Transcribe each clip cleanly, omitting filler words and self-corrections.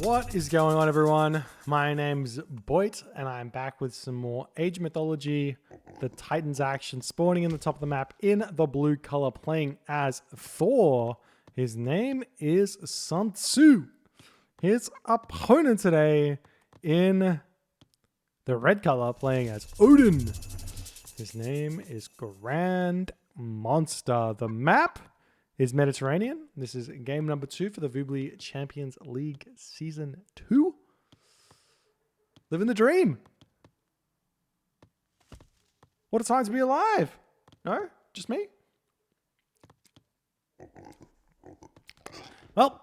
What is going on, everyone? My name's Boit, and I'm back with some more Age Mythology, the Titans action, spawning in the top of the map in the blue color, playing as Thor. His name is SunTzu. His opponent today in the red color, playing as Odin. His name is GrandMonster. The map is Mediterranean. This is game number 2 for the Voobly Champions League Season 2. Living the dream. What a time to be alive. No? Just me? Well,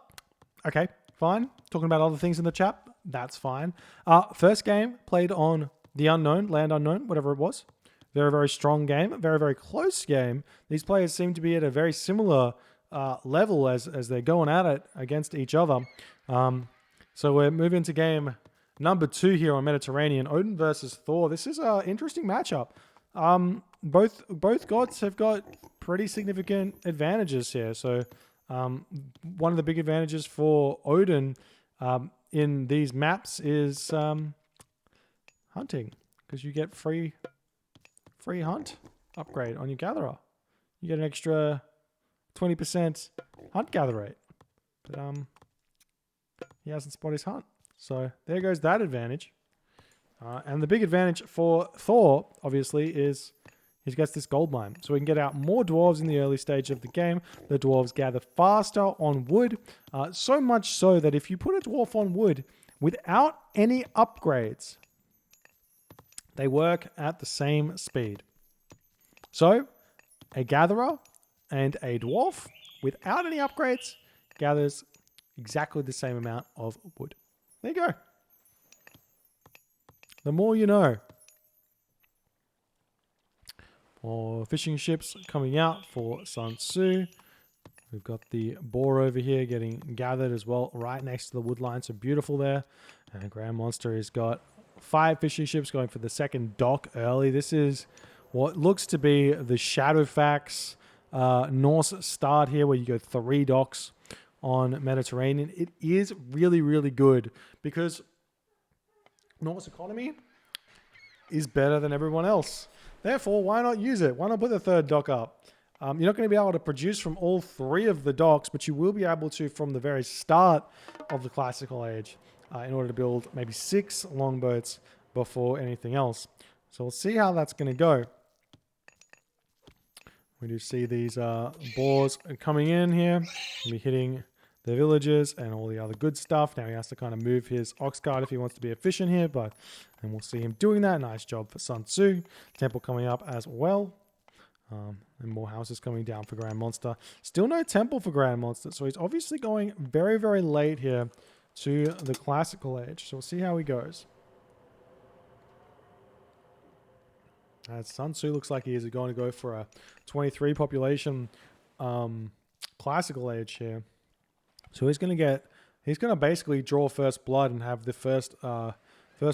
okay, fine. Talking about other things in the chat. That's fine. First game played on the unknown, land unknown, whatever it was. Very, very strong game. Very, very close game. These players seem to be at a very similar level as they're going at it against each other. So we're moving to game number 2 here on Mediterranean. Odin versus Thor. This is an interesting matchup. Both gods have got pretty significant advantages here. So one of the big advantages for Odin in these maps is hunting, because you get free hunt upgrade on your gatherer. You get an extra 20% hunt gather rate. But he hasn't spotted his hunt. So there goes that advantage. And the big advantage for Thor, obviously, is he gets this gold mine. So we can get out more dwarves in the early stage of the game. The dwarves gather faster on wood. So much so that if you put a dwarf on wood without any upgrades, they work at the same speed. So a gatherer and a dwarf without any upgrades gathers exactly the same amount of wood. There you go. The more you know. More fishing ships coming out for SunTzu. We've got the boar over here getting gathered as well, right next to the wood line. So beautiful there. And GrandMonster has got 5 fishing ships going for the second dock early. This is what looks to be the Shadowfax Norse start here, where you go 3 docks on Mediterranean. It is really, really good because Norse economy is better than everyone else. Therefore, why not use it? Why not put the 3rd dock up? You're not going to be able to produce from all 3 of the docks, but you will be able to from the very start of the classical age in order to build maybe 6 longboats before anything else. So we'll see how that's going to go. We do see these boars coming in here. He'll be hitting the villages and all the other good stuff. Now he has to kind of move his ox cart if he wants to be efficient here, and we'll see him doing that. Nice job for SunTzu. Temple coming up as well. And more houses coming down for GrandMonster. Still no temple for GrandMonster, so he's obviously going very, very late here to the classical age. So we'll see how he goes. As SunTzu looks like he is going to go for a 23 population classical age here. So he's going to basically draw first blood and have the first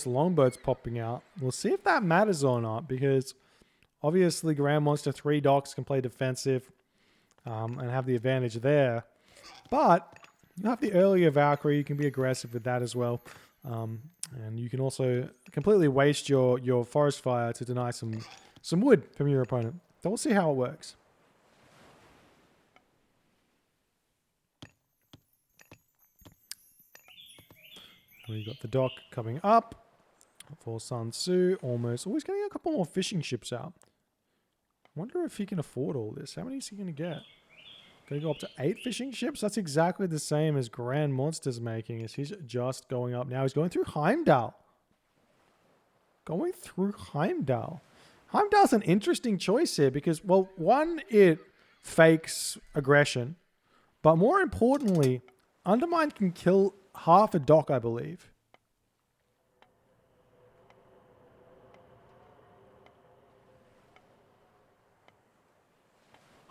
longboats popping out. We'll see if that matters or not, because obviously GrandMonster 3 docks can play defensive and have the advantage there. But you have the earlier Valkyrie, you can be aggressive with that as well. And you can also completely waste your forest fire to deny some wood from your opponent. So we'll see how it works. We got the dock coming up for SunTzu. Almost. Oh, he's getting a couple more fishing ships out. I wonder if he can afford all this. How many is he going to get? Going to go up to 8 fishing ships? That's exactly the same as GrandMonster's making, as he's just going up. Now he's going through Heimdall. Going through Heimdall. Heimdall's an interesting choice here because, well, one, it fakes aggression. But more importantly, Undermine can kill half a dock, I believe.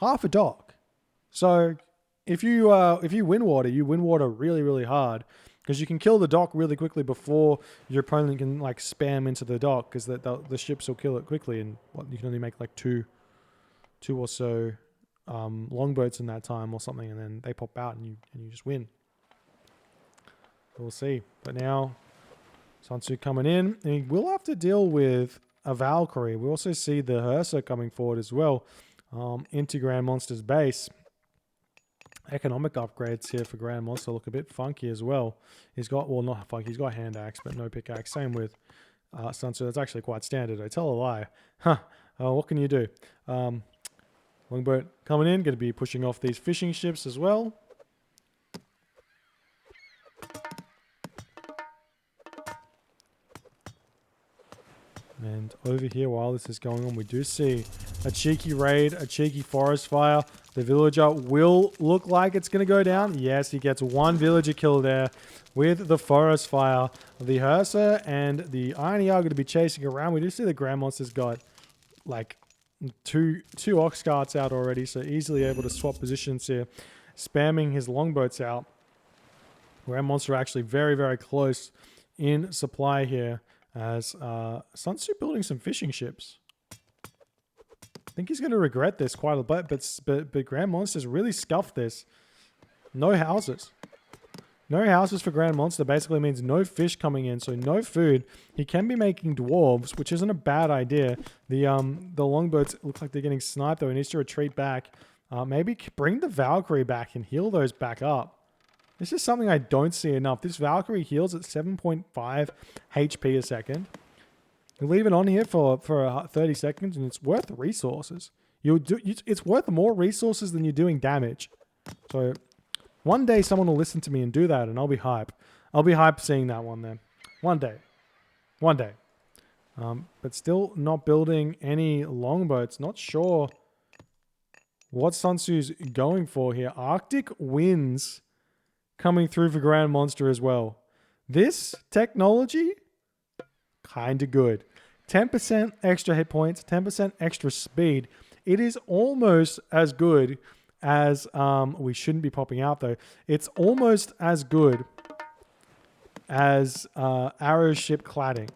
Half a dock. So if you win water, you win water really, really hard, because you can kill the dock really quickly before your opponent can like spam into the dock, because the ships will kill it quickly, and you can only make like two or so longboats in that time or something, and then they pop out and you just win. we'll see. But now, SunTzu coming in. And he will have to deal with a Valkyrie. We also see the Ursa coming forward as well into GrandMonster's base. Economic upgrades here for GrandMonster look a bit funky as well. He's got, well, not funky. He's got hand axe, but no pickaxe. Same with SunTzu. That's actually quite standard. I tell a lie. Huh. What can you do? Longboat coming in. Going to be pushing off these fishing ships as well. And over here, while this is going on, we do see a cheeky raid, a cheeky forest fire. The villager will look like it's going to go down. Yes, he gets one villager kill there with the forest fire. The Ursa and the Irony are going to be chasing around. We do see the GrandMonster's got like two ox carts out already, so easily able to swap positions here, spamming his longboats out. GrandMonster actually very, very close in supply here. As SunTzu building some fishing ships. I think he's going to regret this quite a bit, but GrandMonster's really scuffed this. No houses. No houses for GrandMonster basically means no fish coming in, so no food. He can be making dwarves, which isn't a bad idea. The longboats look like they're getting sniped, though. He needs to retreat back. Maybe bring the Valkyrie back and heal those back up. This is something I don't see enough. This Valkyrie heals at 7.5 HP a second. You leave it on here for 30 seconds and it's worth resources. It's worth more resources than you're doing damage. So one day someone will listen to me and do that and I'll be hype. I'll be hype seeing that one then. One day. One day. But still not building any longboats. Not sure what SunTzu's going for here. Arctic winds coming through for GrandMonster as well. This technology, kind of good. 10% extra hit points, 10% extra speed. It is almost as good as, we shouldn't be popping out though. It's almost as good as Arrow ship cladding.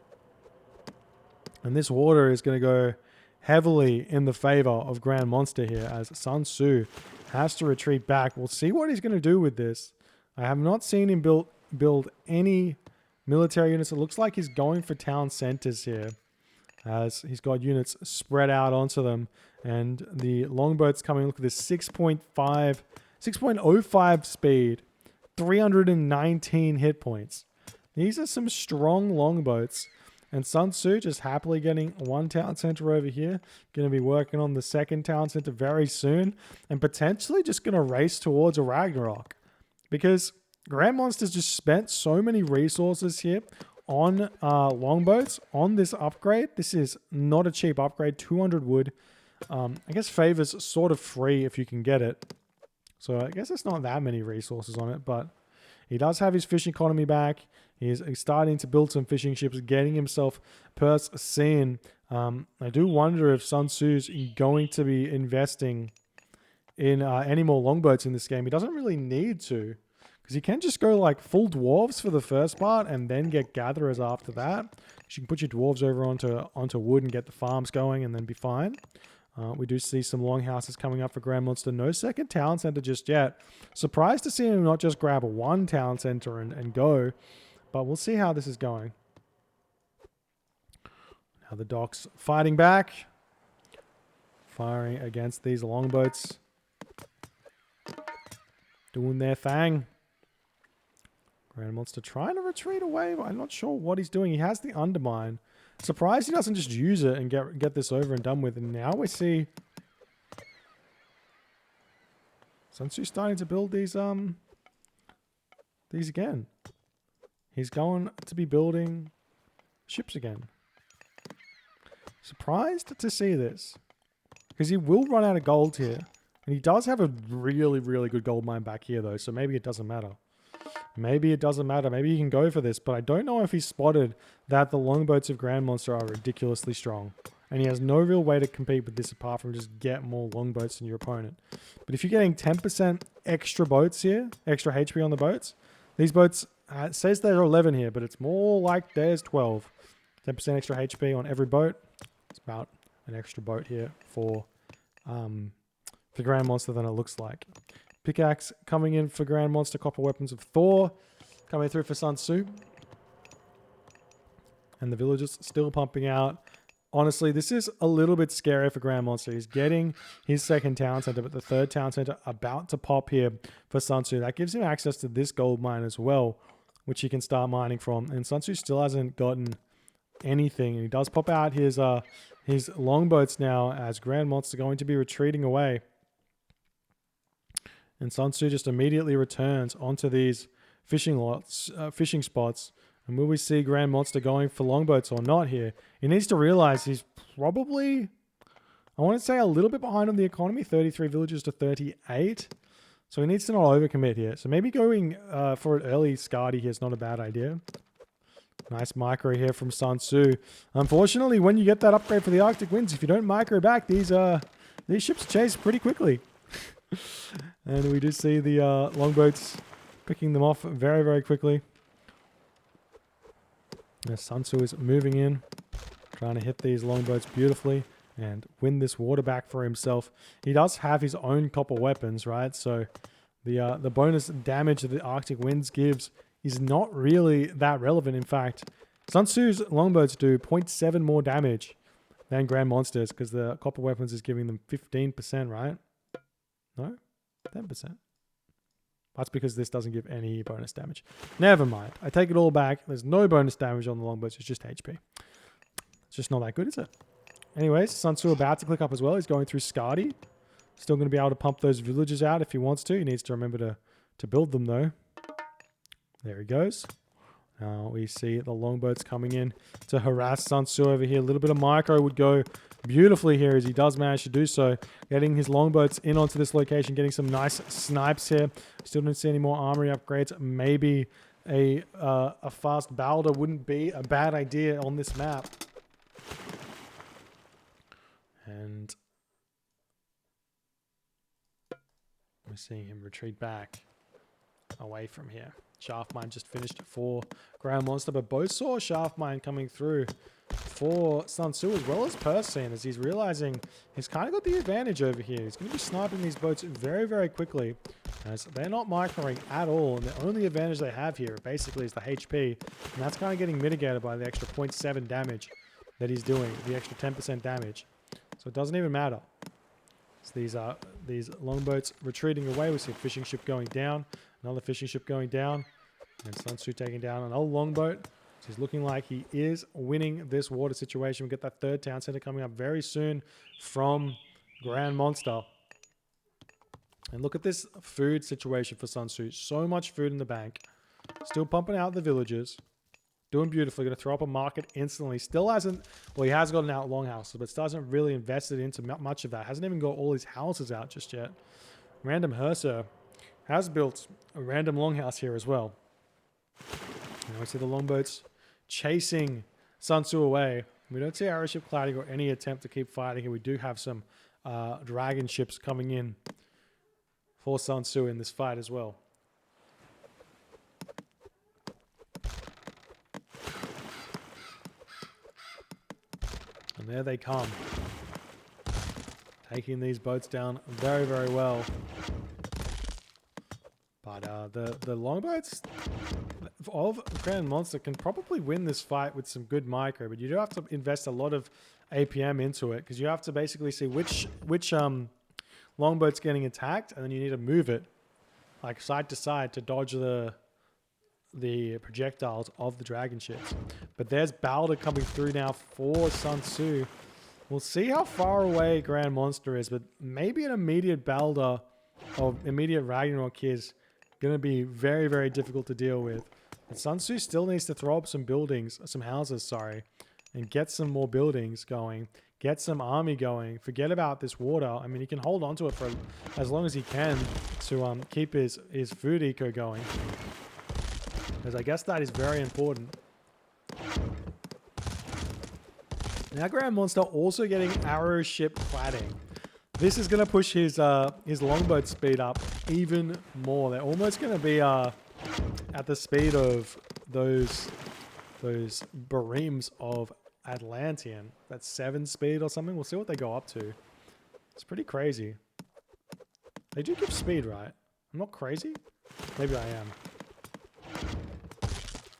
And this water is going to go heavily in the favor of GrandMonster here as SunTzu has to retreat back. We'll see what he's going to do with this. I have not seen him build any military units. It looks like he's going for town centers here, as he's got units spread out onto them. And the longboat's coming. Look at this, 6.05 speed, 319 hit points. These are some strong longboats. And SunTzu just happily getting one town center over here. Going to be working on the second town center very soon. And potentially just going to race towards a Ragnarok. Because GrandMonster's just spent so many resources here on longboats, on this upgrade. This is not a cheap upgrade, 200 wood. I guess Favor's sort of free if you can get it. So I guess it's not that many resources on it, but he does have his fish economy back. He's starting to build some fishing ships, getting himself purse seen. I do wonder if SunTzu's going to be investing in any more longboats in this game. He doesn't really need to, because he can just go like full dwarves for the first part and then get gatherers after that. You can put your dwarves over onto wood and get the farms going and then be fine. We do see some longhouses coming up for GrandMonster. No second town center just yet. Surprised to see him not just grab one town center and go, but we'll see how this is going. Now the docks fighting back, firing against these longboats. Doing their thing. GrandMonster trying to retreat away, but I'm not sure what he's doing. He has the undermine. Surprised he doesn't just use it and get this over and done with. And now we see SunTzu starting to build these again. He's going to be building ships again. Surprised to see this, because he will run out of gold here. And he does have a really, really good gold mine back here, though, so maybe it doesn't matter. Maybe it doesn't matter. Maybe he can go for this, but I don't know if he spotted that the longboats of GrandMonster are ridiculously strong. And he has no real way to compete with this apart from just get more longboats than your opponent. But if you're getting 10% extra boats here, extra HP on the boats, these boats, it says there are 11 here, but it's more like there's 12. 10% extra HP on every boat. It's about an extra boat here for GrandMonster than it looks like. Pickaxe coming in for GrandMonster. Copper weapons of Thor. coming through for SunTzu. And the villagers still pumping out. Honestly, this is a little bit scary for GrandMonster. He's getting his second town center, but the third town center about to pop here for SunTzu. That gives him access to this gold mine as well, which he can start mining from. And SunTzu still hasn't gotten anything. He does pop out his longboats now as GrandMonster going to be retreating away. And SunTzu just immediately returns onto these fishing spots. And will we see GrandMonster going for longboats or not here? He needs to realize he's probably, I want to say, a little bit behind on the economy, 33 villages to 38. So he needs to not overcommit here. So maybe going for an early Skadi here is not a bad idea. Nice micro here from SunTzu. Unfortunately, when you get that upgrade for the Arctic Winds, if you don't micro back, these ships chase pretty quickly. And we do see the longboats picking them off very, very quickly. SunTzu is moving in, trying to hit these longboats beautifully and win this water back for himself. He does have his own copper weapons, right? So the bonus damage that the Arctic Winds gives is not really that relevant. In fact, SunTzu's longboats do 0.7 more damage than GrandMonster's because the copper weapons is giving them 15%, right? No? 10%. That's because this doesn't give any bonus damage. Never mind. I take it all back. There's no bonus damage on the longboats. It's just HP. It's just not that good, is it? Anyways, SunTzu about to click up as well. He's going through Skadi. Still going to be able to pump those villages out if he wants to. He needs to remember to build them, though. There he goes. Now we see the longboats coming in to harass SunTzu over here. A little bit of micro would go beautifully here as he does manage to do so. Getting his longboats in onto this location, getting some nice snipes here. Still don't see any more armory upgrades. Maybe a fast Balder wouldn't be a bad idea on this map. And we're seeing him retreat back away from here. Shaft Mine just finished for GrandMonster, but both saw Shaft Mine coming through for SunTzu as well as Persine, as he's realizing he's kind of got the advantage over here. He's going to be sniping these boats very, very quickly as they're not microing at all, and the only advantage they have here basically is the HP, and that's kind of getting mitigated by the extra 0.7 damage that he's doing, the extra 10% damage. So it doesn't even matter. So these longboats retreating away. We see a fishing ship going down, another fishing ship going down, and SunTzu taking down another longboat. So he's looking like he is winning this water situation. We get that third town center coming up very soon from GrandMonster. And look at this food situation for SunTzu. So much food in the bank. Still pumping out the villages. Doing beautifully. Going to throw up a market instantly. Still hasn't... Well, he has got an out longhouses, but still hasn't really invested into much of that. Hasn't even got all his houses out just yet. Random Herser has built a random longhouse here as well. Now we see the longboats chasing SunTzu away. We don't see Arrow Ship Clouding or any attempt to keep fighting here. We do have some dragon ships coming in for SunTzu in this fight as well. And there they come. Taking these boats down very, very well. But the longboats of GrandMonster can probably win this fight with some good micro, but you do have to invest a lot of APM into it because you have to basically see which longboat's getting attacked, and then you need to move it like side to side to dodge the projectiles of the dragon ships. But there's Balder coming through now for SunTzu. We'll see how far away GrandMonster is, but maybe an immediate Balder or immediate Ragnarok is going to be very, very difficult to deal with. And SunTzu still needs to throw up some buildings, some houses, sorry, and get some more buildings going, get some army going. Forget about this water. I mean, he can hold on to it for as long as he can to keep his food eco going. Because I guess that is very important. Now GrandMonster also getting arrow ship cladding. This is going to push his longboat speed up even more. They're almost going to be at the speed of those Bareems of Atlantean. That's 7 speed or something. We'll see what they go up to. It's pretty crazy. They do give speed, right? I'm not crazy? Maybe I am.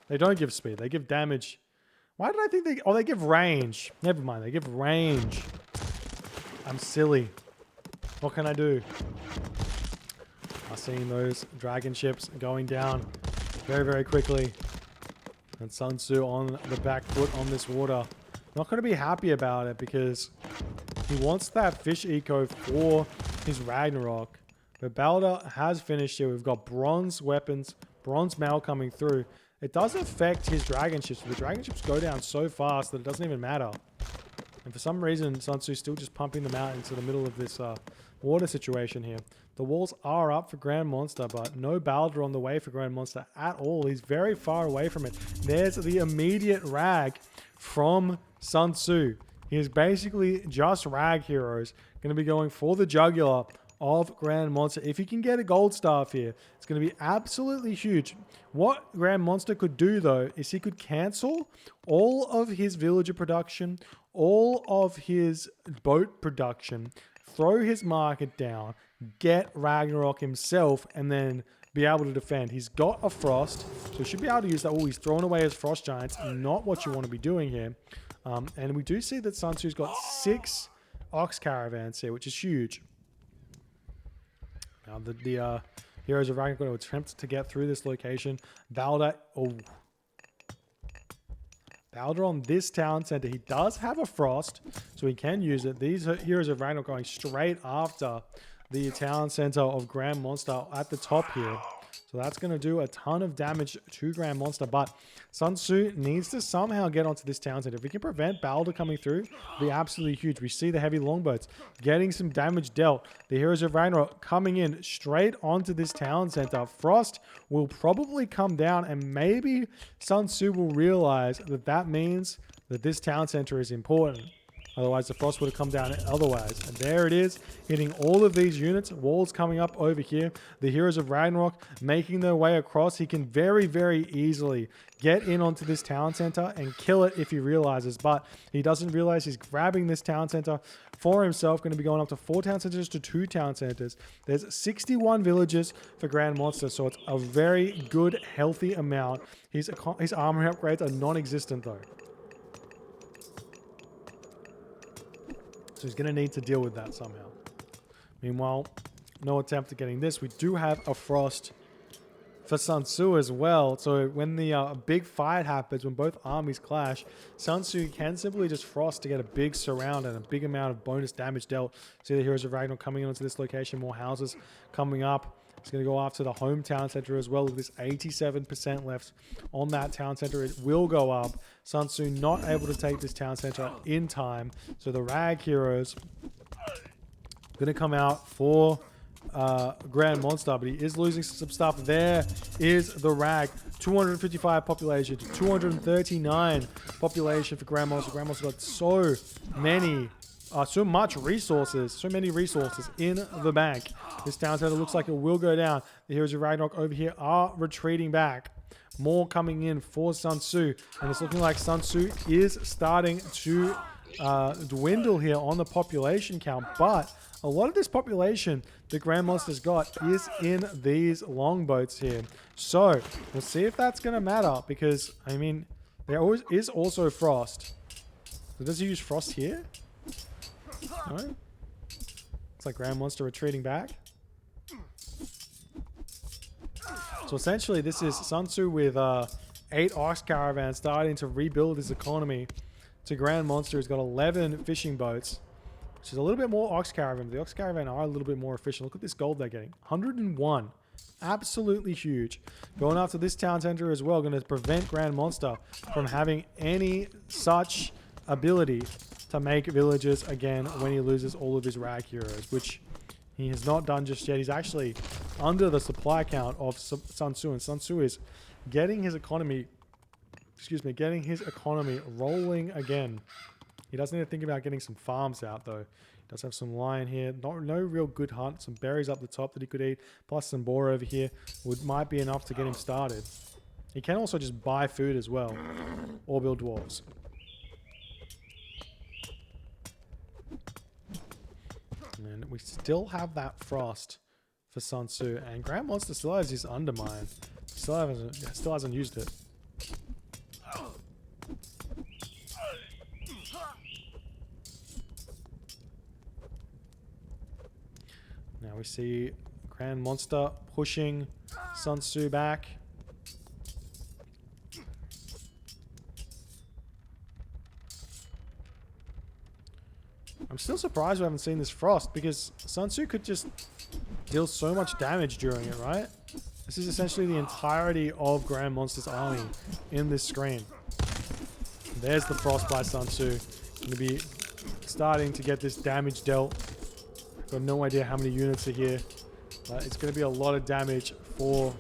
They don't give speed. They give damage. Why did I think they... Oh, they give range. Never mind. They give range. I'm silly. What can I do? I'm seeing those dragon ships going down very, very quickly. And SunTzu on the back foot on this water. Not going to be happy about it because he wants that fish eco for his Ragnarok. But Balder has finished here. We've got bronze weapons, bronze mail coming through. It does affect his dragon ships. The dragon ships go down so fast that it doesn't even matter. And for some reason, SunTzu's still just pumping them out into the middle of this water situation here. The walls are up for GrandMonster, but no Balder on the way for GrandMonster at all. He's very far away from it. There's the immediate rag from SunTzu. He is basically just rag heroes. Going to be going for the jugular of GrandMonster. If he can get a gold staff here, it's going to be absolutely huge. What GrandMonster could do, though, is he could cancel all of his villager production, all of his boat production, throw his market down, get Ragnarok himself, and then be able to defend. He's got a frost, so he should be able to use that. Oh, he's thrown away his frost giants. Not what you want to be doing here. And we do see that SunTzu's got 6 ox caravans here, which is huge. Now the Heroes of Ragnarok are going to attempt to get through this location. Balder on this town center. He does have a frost, so he can use it. These Heroes of Ragnarok going straight after the town center of GrandMonster at the top here. So that's going to do a ton of damage to GrandMonster, but SunTzu needs to somehow get onto this town center. If we can prevent Balder coming through, it'll be absolutely huge. We see the heavy longboats getting some damage dealt. The Heroes of Ragnarok coming in straight onto this town center. Frost will probably come down, and maybe SunTzu will realize that that means that this town center is important. Otherwise, the frost would have come down otherwise. And there it is, hitting all of these units. Walls coming up over here. The Heroes of Ragnarok making their way across. He can very, very easily get in onto this town center and kill it if he realizes. But he doesn't realize he's grabbing this town center for himself. Going to be going up to 4 town centers to 2 town centers. There's 61 villages for GrandMonster, so it's a very good, healthy amount. His armor upgrades are non-existent though. So he's going to need to deal with that somehow. Meanwhile, no attempt at getting this. We do have a frost for SunTzu as well. So when the big fight happens, when both armies clash, SunTzu can simply just frost to get a big surround and a big amount of bonus damage dealt. See the Heroes of Ragnarok coming into this location. More houses coming up. It's going to go after the home town center as well. With this 87% left on that town center, it will go up. SunTzu not able to take this town center in time. So the Rag Heroes going to come out for GrandMonster, but he is losing some stuff. There is the Rag. 255 population to 239 population for GrandMonster. GrandMonster got so many so many resources in the bank. This town center looks like it will go down. The Heroes of Ragnarok over here are retreating back. More coming in for SunTzu, and it's looking like SunTzu is starting to dwindle here on the population count, but a lot of this population that GrandMonster's got is in these longboats here. So we'll see if that's going to matter, because I mean, there always is also frost. So does he use frost here? No? It's like GrandMonster retreating back. So essentially this is SunTzu with 8 ox caravans starting to rebuild his economy. To GrandMonster, who's got 11 fishing boats, which is a little bit more ox caravan. The ox caravan are a little bit more efficient. Look at this gold they're getting. 101. Absolutely huge. Going after this town center as well. Going to prevent GrandMonster from having any such ability to make villages again when he loses all of his Rag Heroes, which he has not done just yet. He's actually under the supply count of SunTzu, and SunTzu is getting his economy, rolling again. He doesn't need to think about getting some farms out though. He does have some lion here. No real good hunt. Some berries up the top that he could eat, plus some boar over here might be enough to get him started. He can also just buy food as well, or build dwarves. And we still have that frost for SunTzu, and GrandMonster still has his undermine. Still hasn't used it. Now we see GrandMonster pushing SunTzu back. I'm still surprised we haven't seen this Frost, because SunTzu could just deal so much damage during it, right? This is essentially the entirety of GrandMonster's army in this screen. There's the Frost by SunTzu. Going to be starting to get this damage dealt. Got no idea how many units are here. It's going to be a lot of damage for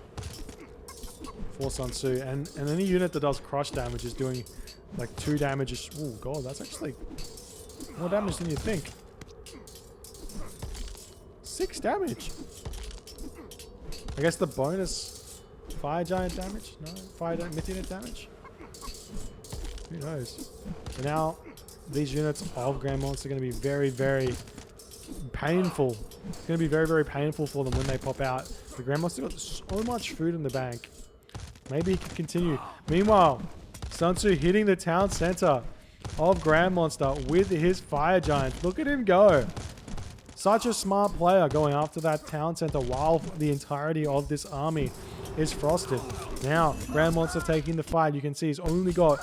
SunTzu. And any unit that does crush damage is doing like 2 damage. Oh god, that's actually more damage than you think. 6 damage. I guess the bonus fire giant damage? No? Fire giant myth unit damage? Who knows? But now, these units of GrandMonster are going to be very, very painful. It's going to be very, very painful for them when they pop out. The GrandMonster got so much food in the bank. Maybe he can continue. Meanwhile, SunTzu hitting the town center of GrandMonster with his fire giant. Look at him go. Such a smart player going after that town center while the entirety of this army is frosted. Now, GrandMonster taking the fight. You can see he's only got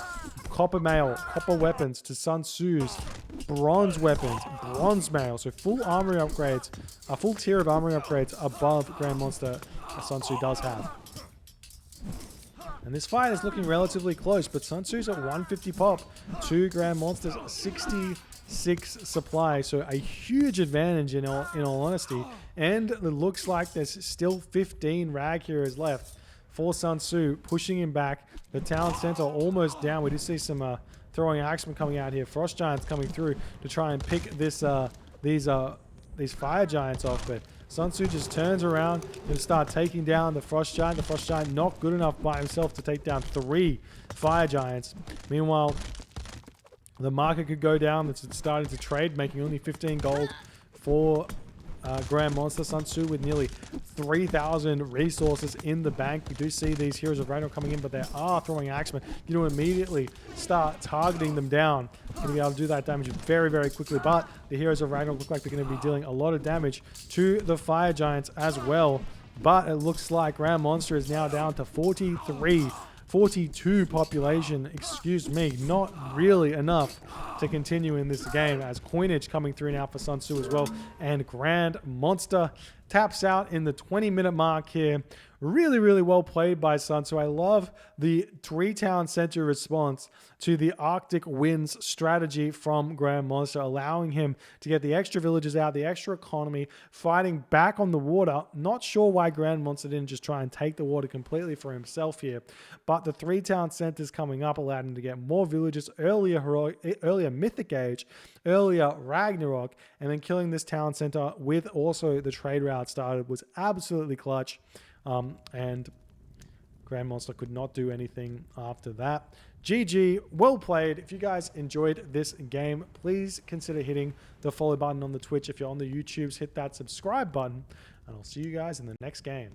copper mail, copper weapons to SunTzu's bronze weapons, bronze mail. So full armory upgrades, a full tier of armory upgrades above GrandMonster SunTzu does have. And this fight is looking relatively close, but SunTzu's at 150 pop to GrandMonster's 66 supply. So a huge advantage in all honesty. And it looks like there's still 15 rag heroes left for SunTzu, pushing him back. The town center almost down. We do see some throwing axemen coming out here. Frost giants coming through to try and pick this these fire giants off, but SunTzu just turns around and start taking down the Frost Giant. The Frost Giant not good enough by himself to take down 3 Fire Giants. Meanwhile, the market could go down. It's starting to trade, making only 15 gold for GrandMonster. SunTzu with nearly 3,000 resources in the bank. We do see these Heroes of Ragnarok coming in, but they are throwing axemen. You know, immediately start targeting them down. Going to be able to do that damage very, very quickly. But the Heroes of Ragnarok look like they're going to be dealing a lot of damage to the Fire Giants as well. But it looks like GrandMonster is now down to 42 population, excuse me, not really enough to continue in this game, as coinage coming through now for SunTzu as well. And GrandMonster taps out in the 20-minute mark here. Really, really well played by SunTzu. I love the 3-town center response to the Arctic Winds strategy from GrandMonster, allowing him to get the extra villages out, the extra economy, fighting back on the water. Not sure why GrandMonster didn't just try and take the water completely for himself here, but the 3-town centers coming up allowed him to get more villages, earlier Mythic Age, earlier Ragnarok, and then killing this town center with also the trade route started was absolutely clutch. And GrandMonster could not do anything after that. GG, well played. If you guys enjoyed this game, please consider hitting the follow button on the Twitch. If you're on the YouTubes, hit that subscribe button, and I'll see you guys in the next game.